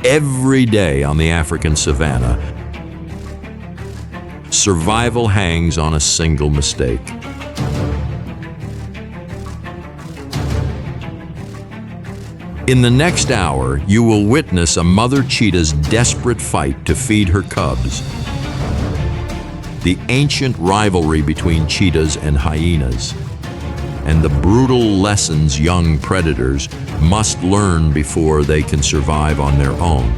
Every day on the African savannah, survival hangs on a single mistake. In the next hour, you will witness a mother cheetah's desperate fight to feed her cubs. The ancient rivalry between cheetahs and hyenas, and the brutal lessons young predators must learn before they can survive on their own.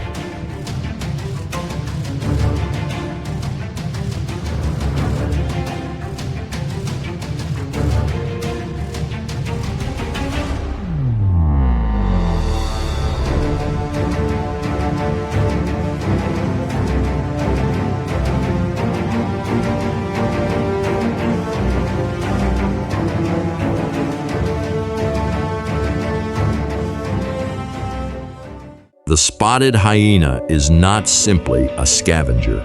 The spotted hyena is not simply a scavenger.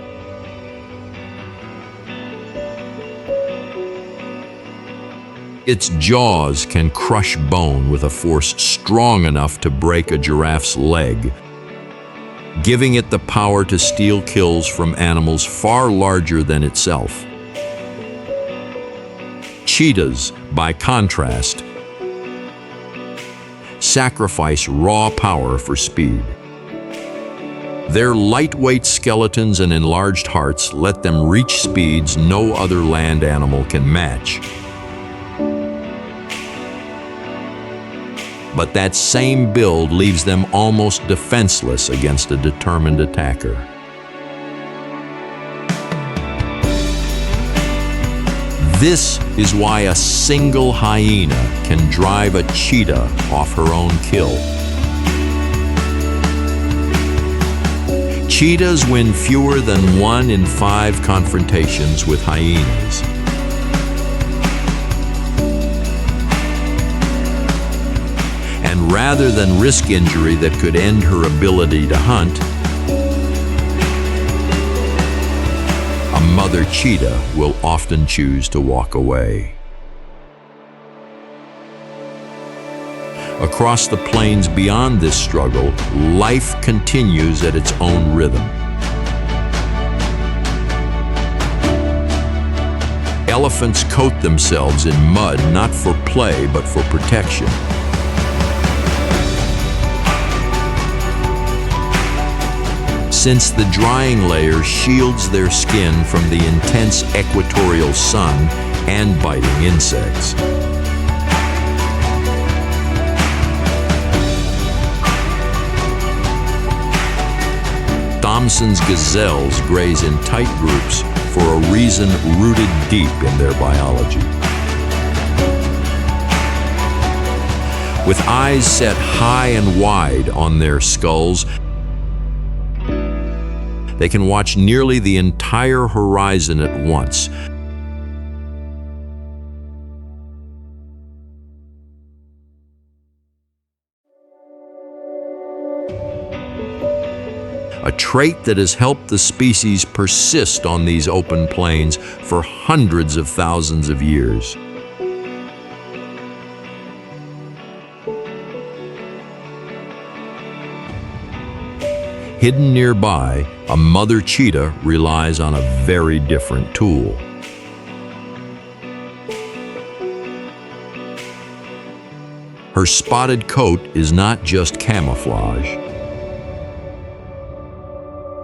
Its jaws can crush bone with a force strong enough to break a giraffe's leg, giving it the power to steal kills from animals far larger than itself. Cheetahs, by contrast, sacrifice raw power for speed. Their lightweight skeletons and enlarged hearts let them reach speeds no other land animal can match. But that same build leaves them almost defenseless against a determined attacker. This is why a single hyena can drive a cheetah off her own kill. Cheetahs win fewer than 1 in 5 confrontations with hyenas. And rather than risk injury that could end her ability to hunt, a mother cheetah will often choose to walk away. Across the plains beyond this struggle, life continues at its own rhythm. Elephants coat themselves in mud not for play but for protection. Since the drying layer shields their skin from the intense equatorial sun and biting insects. Thompson's gazelles graze in tight groups for a reason rooted deep in their biology. With eyes set high and wide on their skulls, they can watch nearly the entire horizon at once. A trait that has helped the species persist on these open plains for hundreds of thousands of years. Hidden nearby, a mother cheetah relies on a very different tool. Her spotted coat is not just camouflage.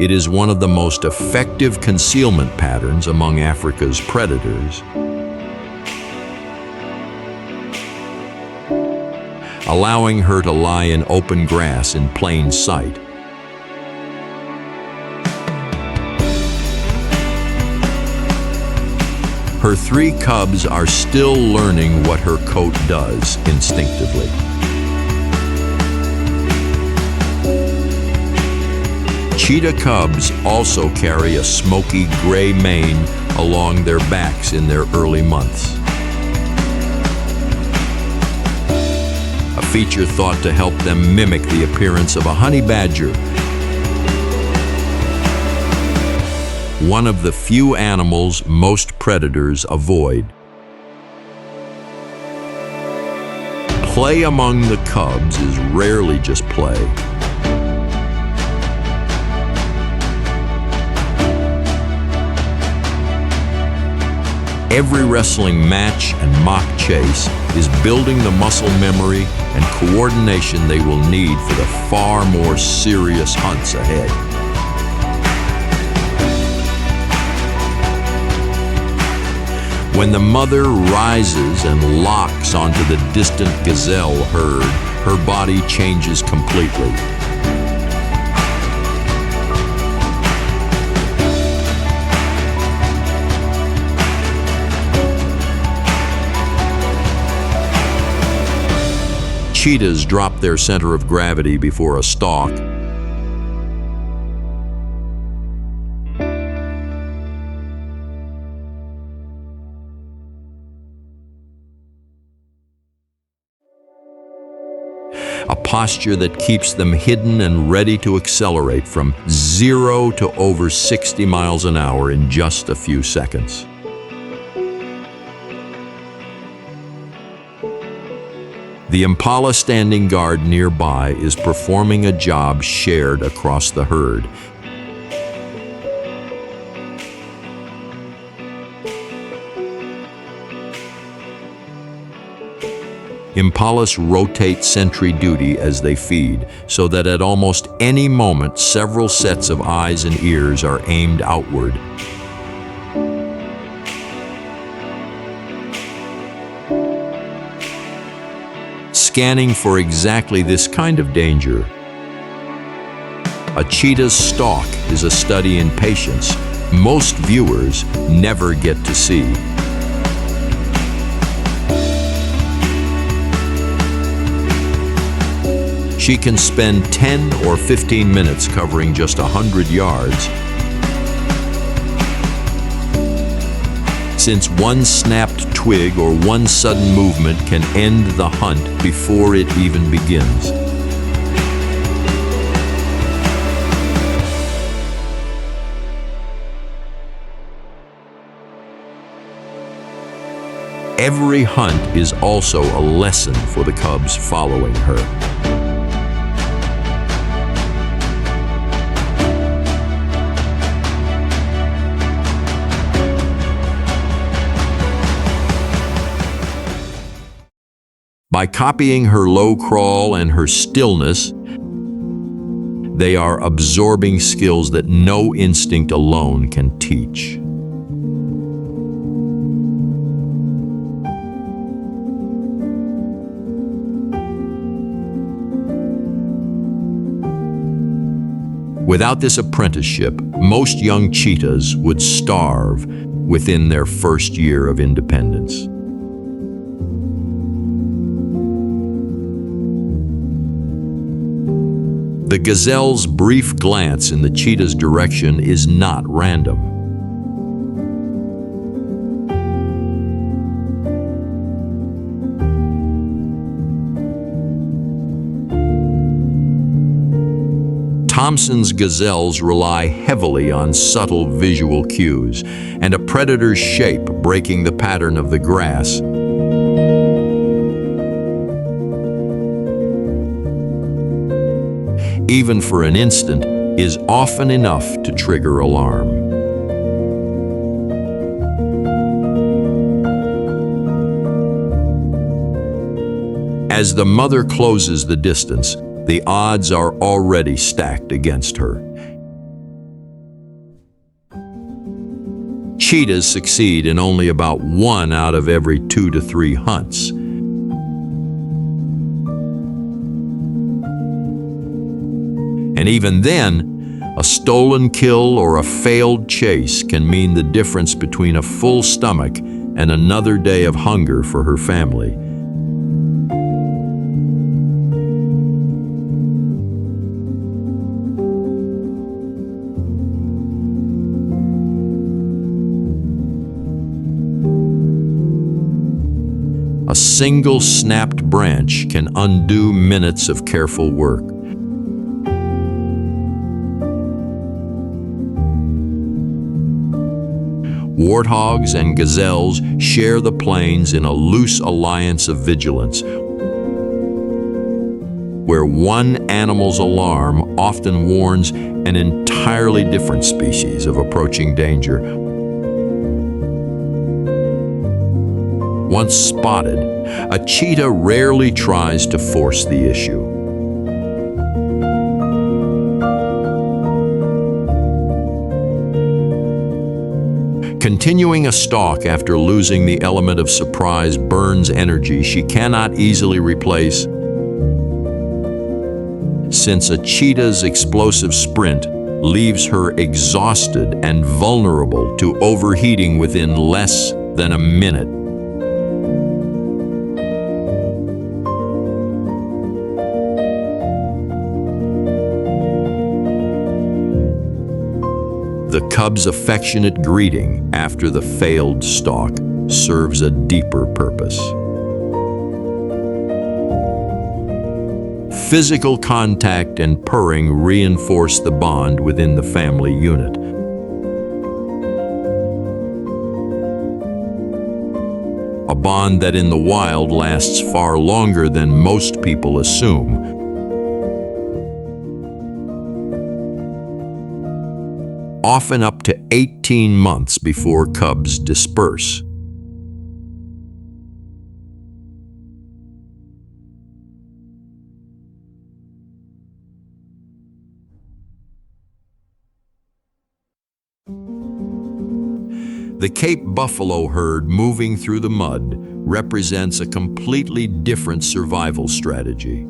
It is one of the most effective concealment patterns among Africa's predators, allowing her to lie in open grass in plain sight. Her 3 cubs are still learning what her coat does instinctively. Cheetah cubs also carry a smoky gray mane along their backs in their early months. A feature thought to help them mimic the appearance of a honey badger, one of the few animals most predators avoid. Play among the cubs is rarely just play. Every wrestling match and mock chase is building the muscle memory and coordination they will need for the far more serious hunts ahead. When the mother rises and locks onto the distant gazelle herd, her body changes completely. Cheetahs drop their center of gravity before a stalk. A posture that keeps them hidden and ready to accelerate from 0 to over 60 miles an hour in just a few seconds. The impala standing guard nearby is performing a job shared across the herd. Impalas rotate sentry duty as they feed, so that at almost any moment several sets of eyes and ears are aimed outward. Scanning for exactly this kind of danger. A cheetah's stalk is a study in patience most viewers never get to see. She can spend 10 or 15 minutes covering just 100 yards. Since one snapped twig or one sudden movement can end the hunt before it even begins. Every hunt is also a lesson for the cubs following her. By copying her low crawl and her stillness, they are absorbing skills that no instinct alone can teach. Without this apprenticeship, most young cheetahs would starve within their first year of independence. The gazelle's brief glance in the cheetah's direction is not random. Thompson's gazelles rely heavily on subtle visual cues and a predator's shape breaking the pattern of the grass. Even for an instant, is often enough to trigger alarm. As the mother closes the distance, the odds are already stacked against her. Cheetahs succeed in only about 1 out of every 2 to 3 hunts. And even then, a stolen kill or a failed chase can mean the difference between a full stomach and another day of hunger for her family. A single snapped branch can undo minutes of careful work. Warthogs and gazelles share the plains in a loose alliance of vigilance, where one animal's alarm often warns an entirely different species of approaching danger. Once spotted, a cheetah rarely tries to force the issue. Continuing a stalk after losing the element of surprise burns energy she cannot easily replace. Since a cheetah's explosive sprint leaves her exhausted and vulnerable to overheating within less than a minute. The cub's affectionate greeting after the failed stalk serves a deeper purpose. Physical contact and purring reinforce the bond within the family unit. A bond that in the wild lasts far longer than most people assume. Often up to 18 months before cubs disperse. The Cape buffalo herd moving through the mud represents a completely different survival strategy.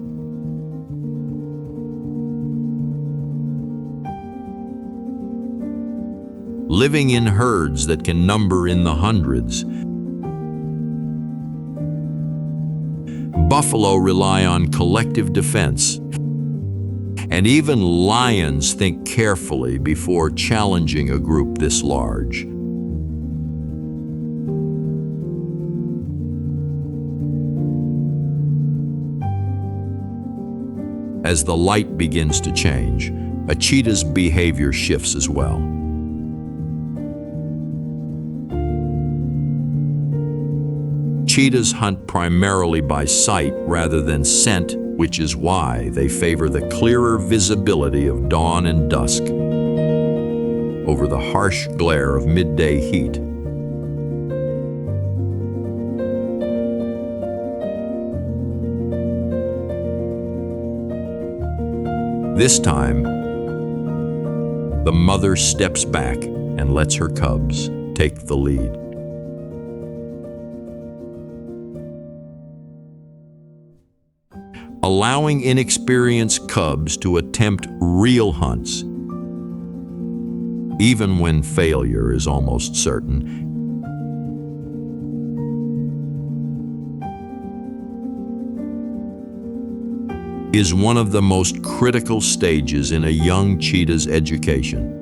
Living in herds that can number in the hundreds, buffalo rely on collective defense, and even lions think carefully before challenging a group this large. As the light begins to change, a cheetah's behavior shifts as well. Cheetahs hunt primarily by sight rather than scent, which is why they favor the clearer visibility of dawn and dusk over the harsh glare of midday heat. This time, the mother steps back and lets her cubs take the lead. Allowing inexperienced cubs to attempt real hunts, even when failure is almost certain, is one of the most critical stages in a young cheetah's education.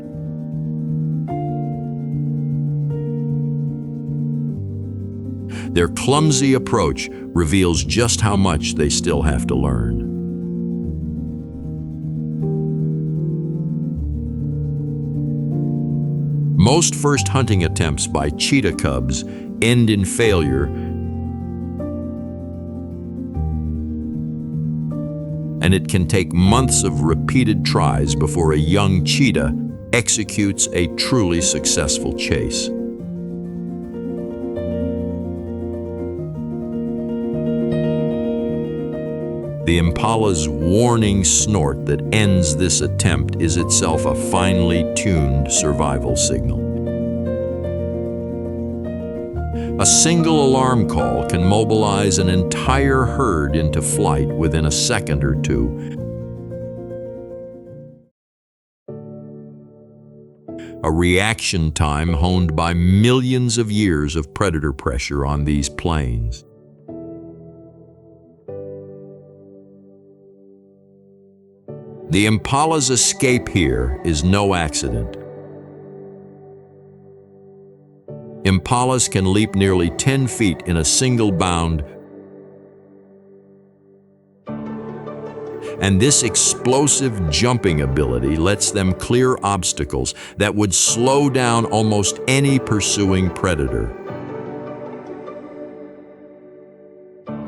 Their clumsy approach reveals just how much they still have to learn. Most first hunting attempts by cheetah cubs end in failure, and it can take months of repeated tries before a young cheetah executes a truly successful chase. The impala's warning snort that ends this attempt is itself a finely tuned survival signal. A single alarm call can mobilize an entire herd into flight within a second or two. A reaction time honed by millions of years of predator pressure on these plains. The impala's escape here is no accident. Impalas can leap nearly 10 feet in a single bound, and this explosive jumping ability lets them clear obstacles that would slow down almost any pursuing predator.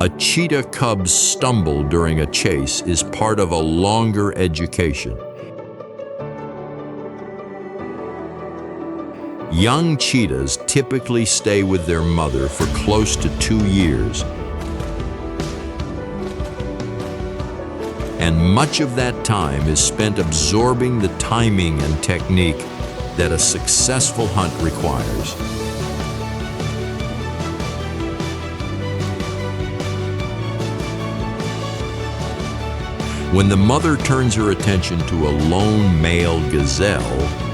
A cheetah cub's stumble during a chase is part of a longer education. Young cheetahs typically stay with their mother for close to 2 years. And much of that time is spent absorbing the timing and technique that a successful hunt requires. When the mother turns her attention to a lone male gazelle,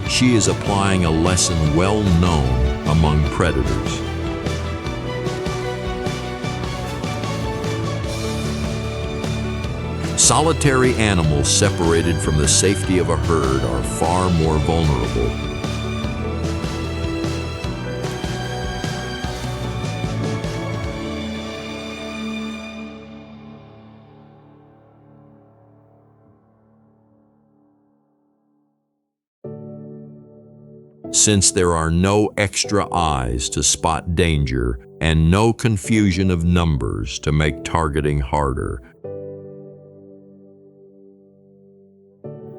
she is applying a lesson well known among predators. Solitary animals separated from the safety of a herd are far more vulnerable. Since there are no extra eyes to spot danger and no confusion of numbers to make targeting harder,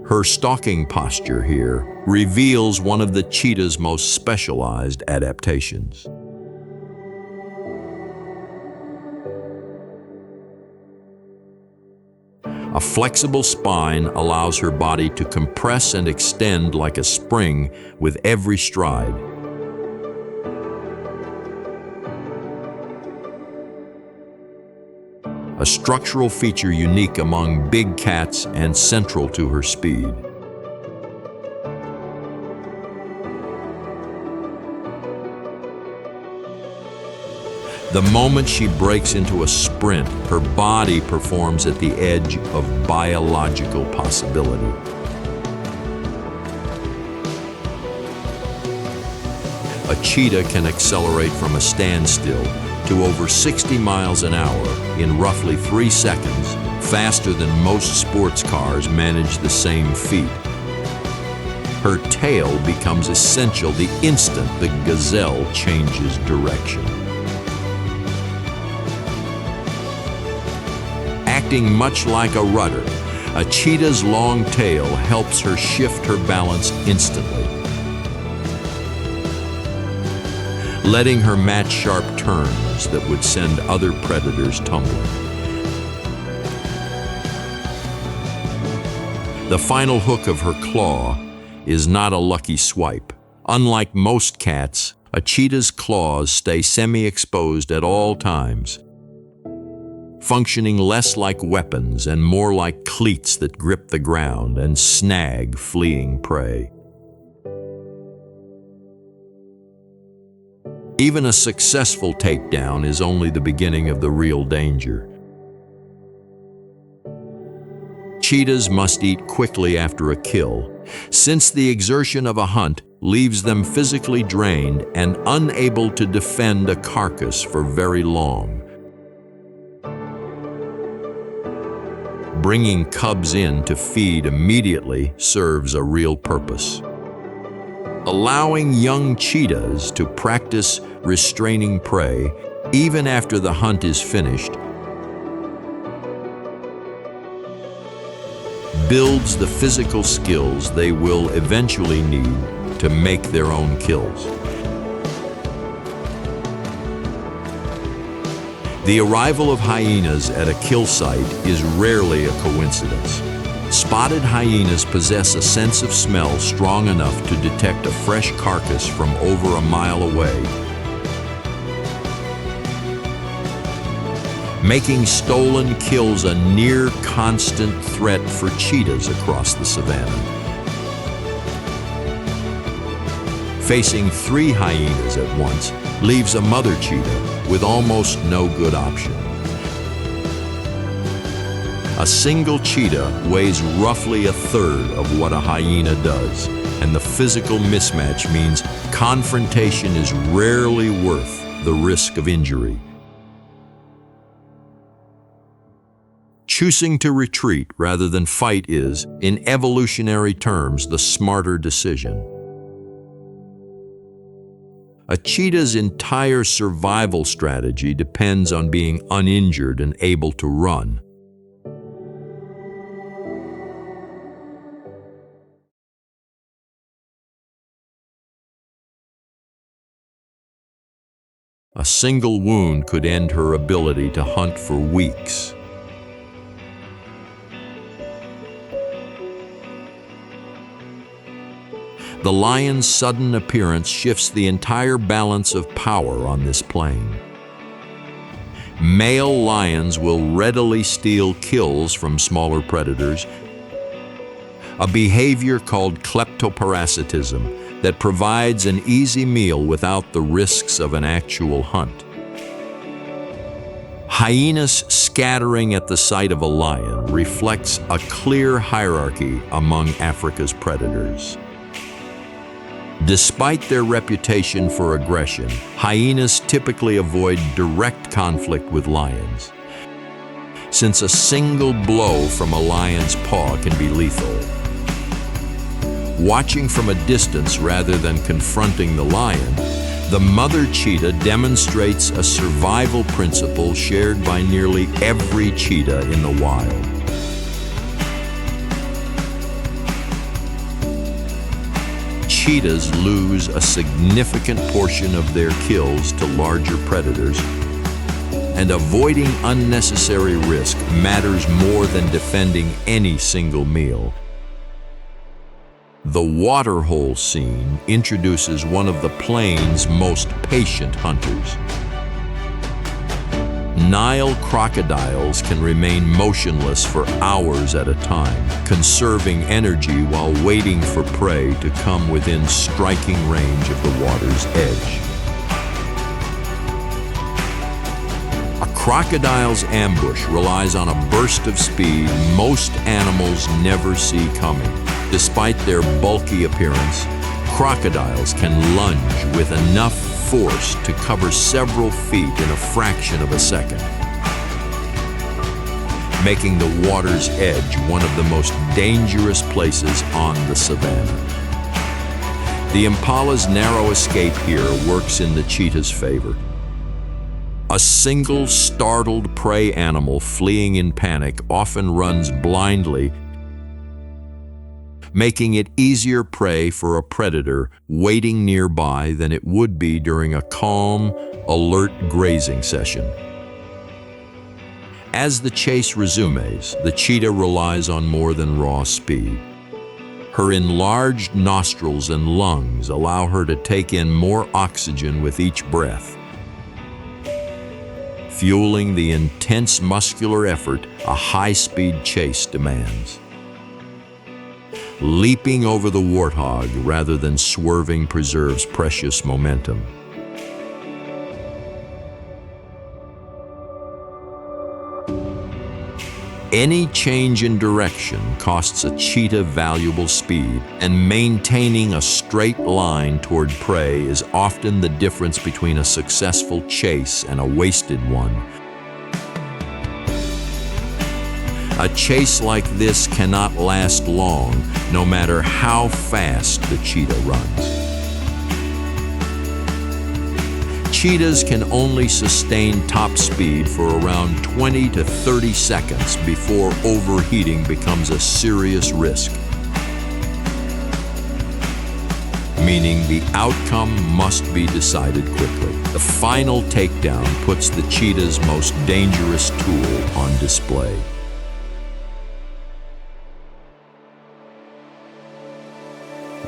her stalking posture here reveals one of the cheetah's most specialized adaptations. A flexible spine allows her body to compress and extend like a spring with every stride. A structural feature unique among big cats and central to her speed. The moment she breaks into a sprint, her body performs at the edge of biological possibility. A cheetah can accelerate from a standstill to over 60 miles an hour in roughly 3 seconds, faster than most sports cars manage the same feat. Her tail becomes essential the instant the gazelle changes direction. Acting much like a rudder, a cheetah's long tail helps her shift her balance instantly, letting her match sharp turns that would send other predators tumbling. The final hook of her claw is not a lucky swipe. Unlike most cats, a cheetah's claws stay semi-exposed at all times, functioning less like weapons and more like cleats that grip the ground and snag fleeing prey. Even a successful takedown is only the beginning of the real danger. Cheetahs must eat quickly after a kill, since the exertion of a hunt leaves them physically drained and unable to defend a carcass for very long. Bringing cubs in to feed immediately serves a real purpose. Allowing young cheetahs to practice restraining prey even after the hunt is finished builds the physical skills they will eventually need to make their own kills. The arrival of hyenas at a kill site is rarely a coincidence. Spotted hyenas possess a sense of smell strong enough to detect a fresh carcass from over a mile away, making stolen kills a near constant threat for cheetahs across the savannah. Facing 3 hyenas at once leaves a mother cheetah with almost no good option. A single cheetah weighs roughly 1/3 of what a hyena does, and the physical mismatch means confrontation is rarely worth the risk of injury. Choosing to retreat rather than fight is, in evolutionary terms, the smarter decision. A cheetah's entire survival strategy depends on being uninjured and able to run. A single wound could end her ability to hunt for weeks. The lion's sudden appearance shifts the entire balance of power on this plain. Male lions will readily steal kills from smaller predators, a behavior called kleptoparasitism that provides an easy meal without the risks of an actual hunt. Hyenas scattering at the sight of a lion reflects a clear hierarchy among Africa's predators. Despite their reputation for aggression, hyenas typically avoid direct conflict with lions, since a single blow from a lion's paw can be lethal. Watching from a distance rather than confronting the lion, the mother cheetah demonstrates a survival principle shared by nearly every cheetah in the wild. Cheetahs lose a significant portion of their kills to larger predators, and avoiding unnecessary risk matters more than defending any single meal. The waterhole scene introduces one of the plain's most patient hunters. Nile crocodiles can remain motionless for hours at a time, conserving energy while waiting for prey to come within striking range of the water's edge. A crocodile's ambush relies on a burst of speed most animals never see coming. Despite their bulky appearance, crocodiles can lunge with enough force to cover several feet in a fraction of a second, making the water's edge one of the most dangerous places on the savannah. The impala's narrow escape here works in the cheetah's favor. A single startled prey animal fleeing in panic often runs blindly, making it easier prey for a predator waiting nearby than it would be during a calm, alert grazing session. As the chase resumes, the cheetah relies on more than raw speed. Her enlarged nostrils and lungs allow her to take in more oxygen with each breath, fueling the intense muscular effort a high-speed chase demands. Leaping over the warthog rather than swerving preserves precious momentum. Any change in direction costs a cheetah valuable speed, and maintaining a straight line toward prey is often the difference between a successful chase and a wasted one. A chase like this cannot last long, no matter how fast the cheetah runs. Cheetahs can only sustain top speed for around 20 to 30 seconds before overheating becomes a serious risk, meaning the outcome must be decided quickly. The final takedown puts the cheetah's most dangerous tool on display.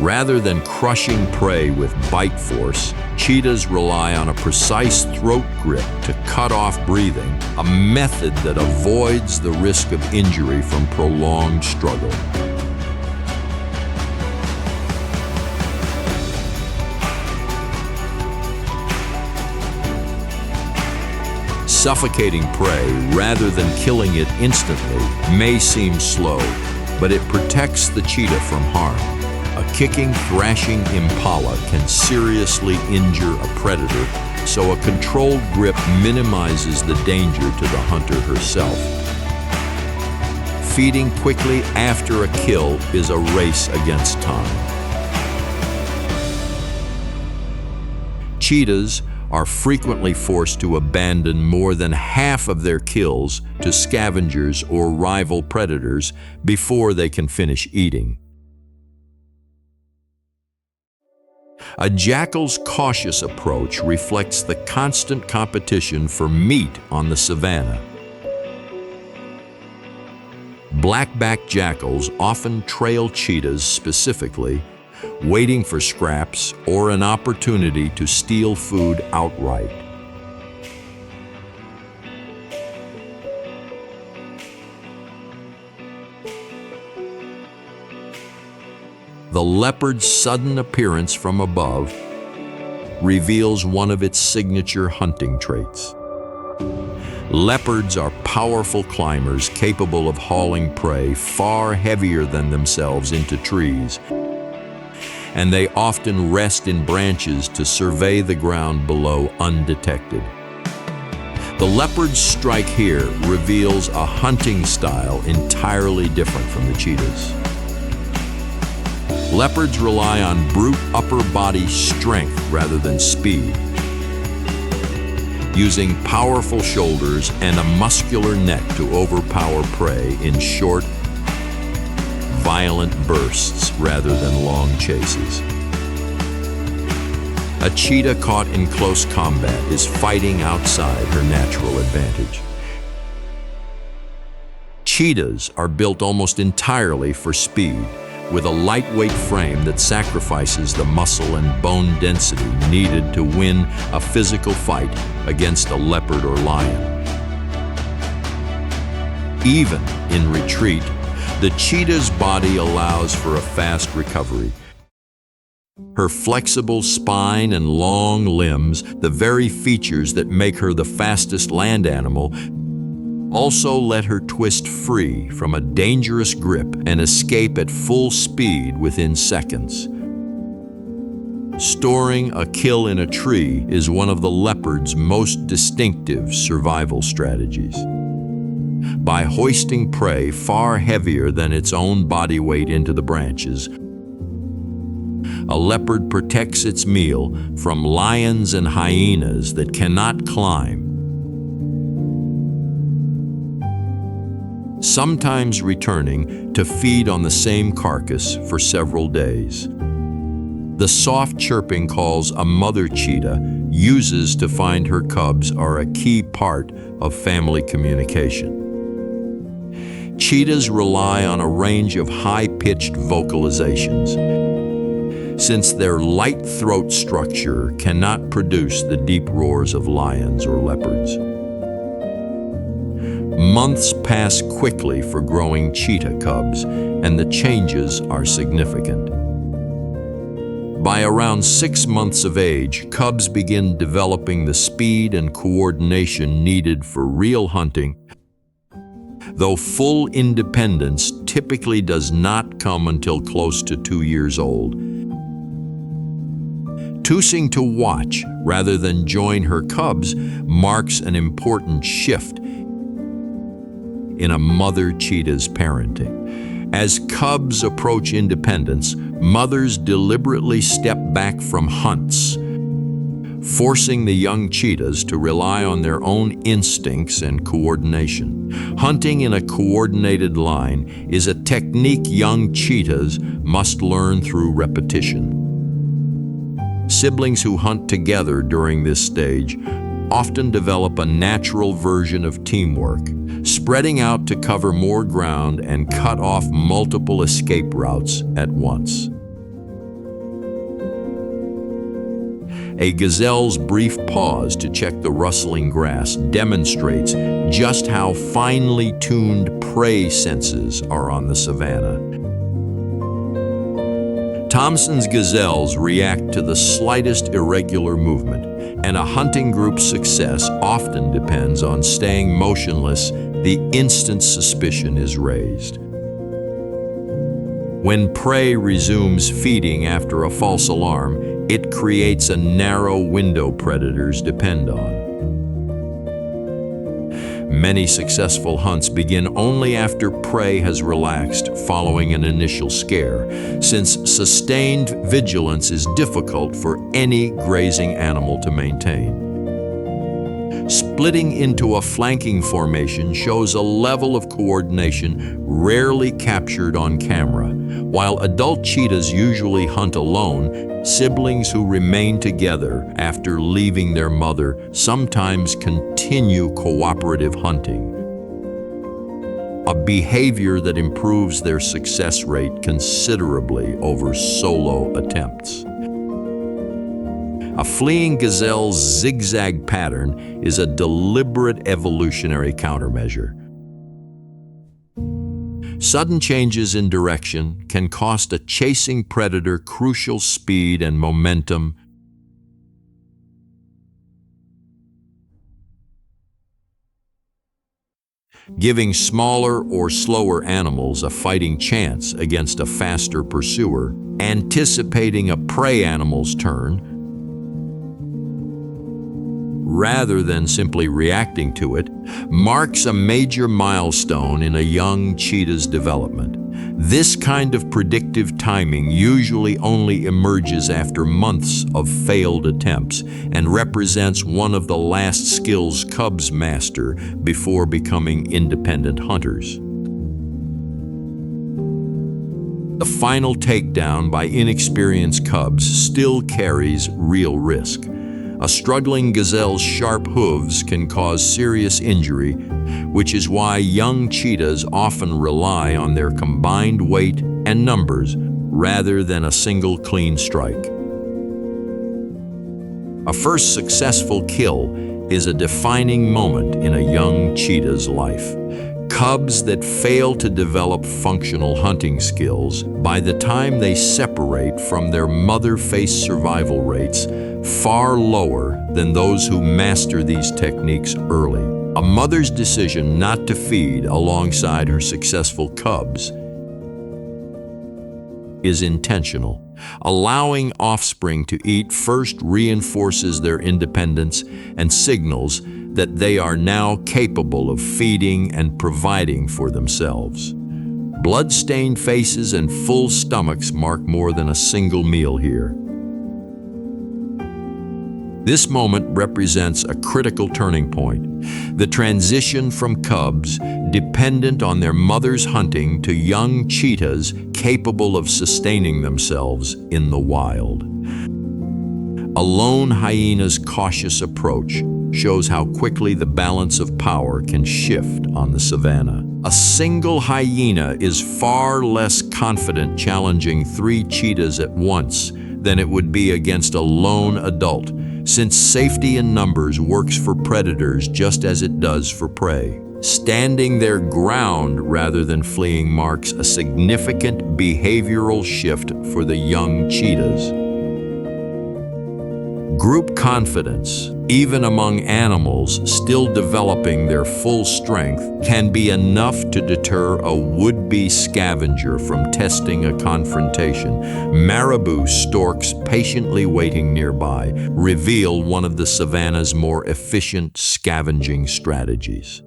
Rather than crushing prey with bite force, cheetahs rely on a precise throat grip to cut off breathing, a method that avoids the risk of injury from prolonged struggle. Suffocating prey rather than killing it instantly may seem slow, but it protects the cheetah from harm. A kicking, thrashing impala can seriously injure a predator, so a controlled grip minimizes the danger to the hunter herself. Feeding quickly after a kill is a race against time. Cheetahs are frequently forced to abandon more than half of their kills to scavengers or rival predators before they can finish eating. A jackal's cautious approach reflects the constant competition for meat on the savannah. Black-backed jackals often trail cheetahs specifically, waiting for scraps or an opportunity to steal food outright. The leopard's sudden appearance from above reveals one of its signature hunting traits. Leopards are powerful climbers capable of hauling prey far heavier than themselves into trees, and they often rest in branches to survey the ground below undetected. The leopard's strike here reveals a hunting style entirely different from the cheetah's. Leopards rely on brute upper body strength rather than speed, using powerful shoulders and a muscular neck to overpower prey in short, violent bursts rather than long chases. A cheetah caught in close combat is fighting outside her natural advantage. Cheetahs are built almost entirely for speed, with a lightweight frame that sacrifices the muscle and bone density needed to win a physical fight against a leopard or lion. Even in retreat, the cheetah's body allows for a fast recovery. Her flexible spine and long limbs, the very features that make her the fastest land animal, also let her twist free from a dangerous grip and escape at full speed within seconds. Storing a kill in a tree is one of the leopard's most distinctive survival strategies. By hoisting prey far heavier than its own body weight into the branches, a leopard protects its meal from lions and hyenas that cannot climb, sometimes returning to feed on the same carcass for several days. The soft chirping calls a mother cheetah uses to find her cubs are a key part of family communication. Cheetahs rely on a range of high-pitched vocalizations, since their light throat structure cannot produce the deep roars of lions or leopards. Months pass quickly for growing cheetah cubs, and the changes are significant. By around 6 months of age, cubs begin developing the speed and coordination needed for real hunting, though full independence typically does not come until close to 2 years old. Choosing to watch rather than join her cubs marks an important shift in a mother cheetah's parenting. As cubs approach independence, mothers deliberately step back from hunts, forcing the young cheetahs to rely on their own instincts and coordination. Hunting in a coordinated line is a technique young cheetahs must learn through repetition. Siblings who hunt together during this stage often develop a natural version of teamwork, spreading out to cover more ground and cut off multiple escape routes at once. A gazelle's brief pause to check the rustling grass demonstrates just how finely tuned prey senses are on the savannah. Thomson's gazelles react to the slightest irregular movement, and a hunting group's success often depends on staying motionless the instant suspicion is raised. When prey resumes feeding after a false alarm, it creates a narrow window predators depend on. Many successful hunts begin only after prey has relaxed following an initial scare, since sustained vigilance is difficult for any grazing animal to maintain. Splitting into a flanking formation shows a level of coordination rarely captured on camera. While adult cheetahs usually hunt alone, Siblings who remain together after leaving their mother sometimes continue cooperative hunting, a behavior that improves their success rate considerably over solo attempts. A fleeing gazelle's zigzag pattern is a deliberate evolutionary countermeasure. Sudden changes in direction can cost a chasing predator crucial speed and momentum. Giving smaller or slower animals a fighting chance against a faster pursuer. Anticipating a prey animal's turn, rather than simply reacting to it, marks a major milestone in a young cheetah's development. This kind of predictive timing usually only emerges after months of failed attempts and represents one of the last skills cubs master before becoming independent hunters. The final takedown by inexperienced cubs still carries real risk. A struggling gazelle's sharp hooves can cause serious injury, which is why young cheetahs often rely on their combined weight and numbers rather than a single clean strike. A first successful kill is a defining moment in a young cheetah's life. Cubs that fail to develop functional hunting skills, by the time they separate from their mother face survival rates far lower than those who master these techniques early. A mother's decision not to feed alongside her successful cubs is intentional. Allowing offspring to eat first reinforces their independence and signals that they are now capable of feeding and providing for themselves. Blood-stained faces and full stomachs mark more than a single meal here. This moment represents a critical turning point, the transition from cubs dependent on their mother's hunting to young cheetahs capable of sustaining themselves in the wild. A lone hyena's cautious approach shows how quickly the balance of power can shift on the savannah. A single hyena is far less confident challenging 3 cheetahs at once than it would be against a lone adult, since safety in numbers works for predators just as it does for prey. Standing their ground rather than fleeing marks a significant behavioral shift for the young cheetahs. Group confidence, even among animals still developing their full strength, can be enough to deter a would-be scavenger from testing a confrontation. Marabou storks patiently waiting nearby reveal one of the savannah's more efficient scavenging strategies.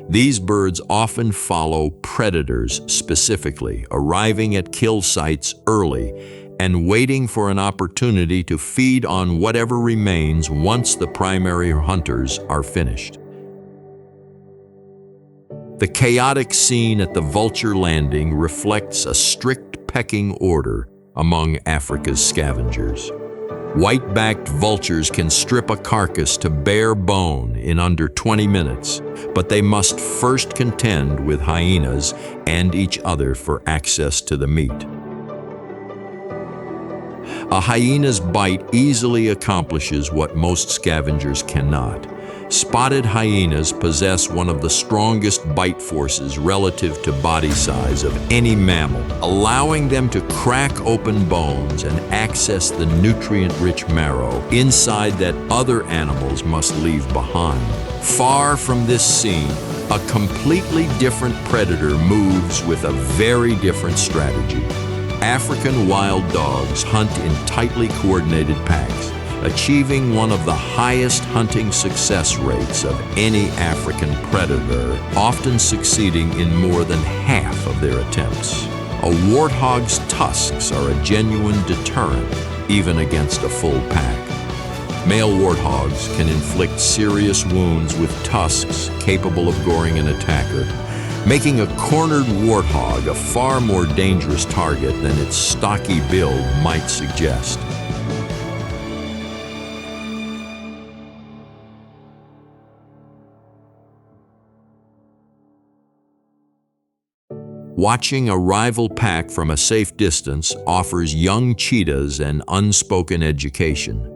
These birds often follow predators specifically, arriving at kill sites early and waiting for an opportunity to feed on whatever remains once the primary hunters are finished. The chaotic scene at the vulture landing reflects a strict pecking order among Africa's scavengers. White-backed vultures can strip a carcass to bare bone in under 20 minutes, but they must first contend with hyenas and each other for access to the meat. A hyena's bite easily accomplishes what most scavengers cannot. Spotted hyenas possess one of the strongest bite forces relative to body size of any mammal, allowing them to crack open bones and access the nutrient-rich marrow inside that other animals must leave behind. Far from this scene, a completely different predator moves with a very different strategy. African wild dogs hunt in tightly coordinated packs, achieving one of the highest hunting success rates of any African predator, often succeeding in more than half of their attempts. A warthog's tusks are a genuine deterrent, even against a full pack. Male warthogs can inflict serious wounds with tusks capable of goring an attacker, making a cornered warthog a far more dangerous target than its stocky build might suggest. Watching a rival pack from a safe distance offers young cheetahs an unspoken education.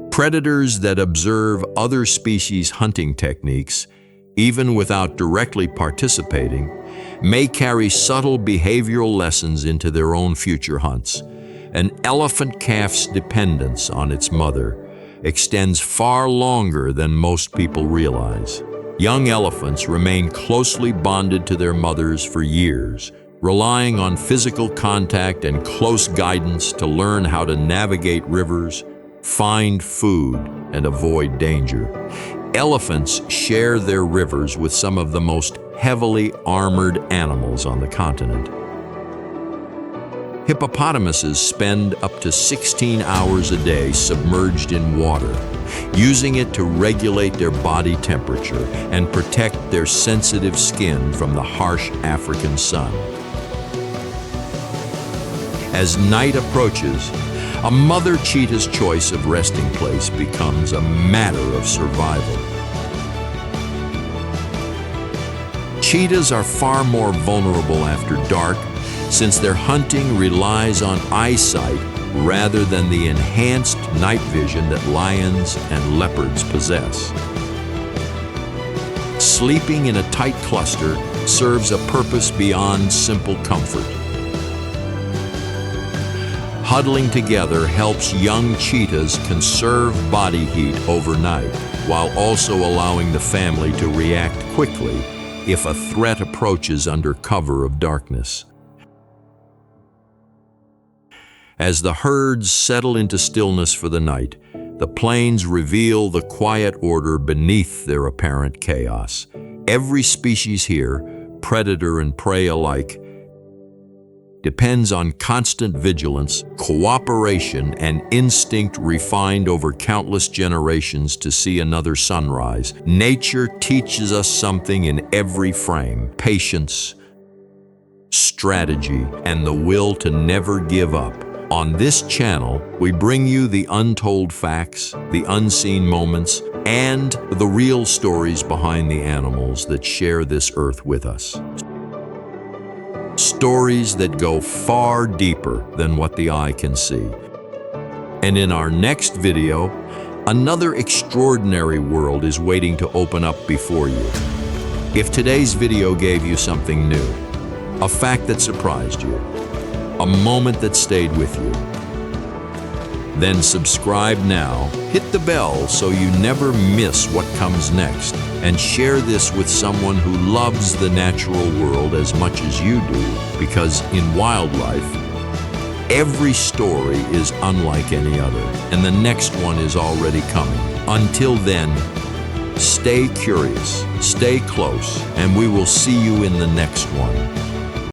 Predators that observe other species' hunting techniques, even without directly participating, may carry subtle behavioral lessons into their own future hunts. An elephant calf's dependence on its mother extends far longer than most people realize. Young elephants remain closely bonded to their mothers for years, relying on physical contact and close guidance to learn how to navigate rivers, find food, and avoid danger. Elephants share their rivers with some of the most heavily armored animals on the continent. Hippopotamuses spend up to 16 hours a day submerged in water, using it to regulate their body temperature and protect their sensitive skin from the harsh African sun. As night approaches, a mother cheetah's choice of resting place becomes a matter of survival. Cheetahs are far more vulnerable after dark, since their hunting relies on eyesight rather than the enhanced night vision that lions and leopards possess. Sleeping in a tight cluster serves a purpose beyond simple comfort. Huddling together helps young cheetahs conserve body heat overnight, while also allowing the family to react quickly if a threat approaches under cover of darkness. As the herds settle into stillness for the night, the plains reveal the quiet order beneath their apparent chaos. Every species here, predator and prey alike, depends on constant vigilance, cooperation, and instinct refined over countless generations to see another sunrise. Nature teaches us something in every frame: patience, strategy, and the will to never give up. On this channel, we bring you the untold facts, the unseen moments, and the real stories behind the animals that share this earth with us. Stories that go far deeper than what the eye can see. And in our next video, another extraordinary world is waiting to open up before you. If today's video gave you something new, a fact that surprised you, a moment that stayed with you, then subscribe now, hit the bell so you never miss what comes next, and share this with someone who loves the natural world as much as you do, because in wildlife, every story is unlike any other, and the next one is already coming. Until then, stay curious, stay close, and we will see you in the next one.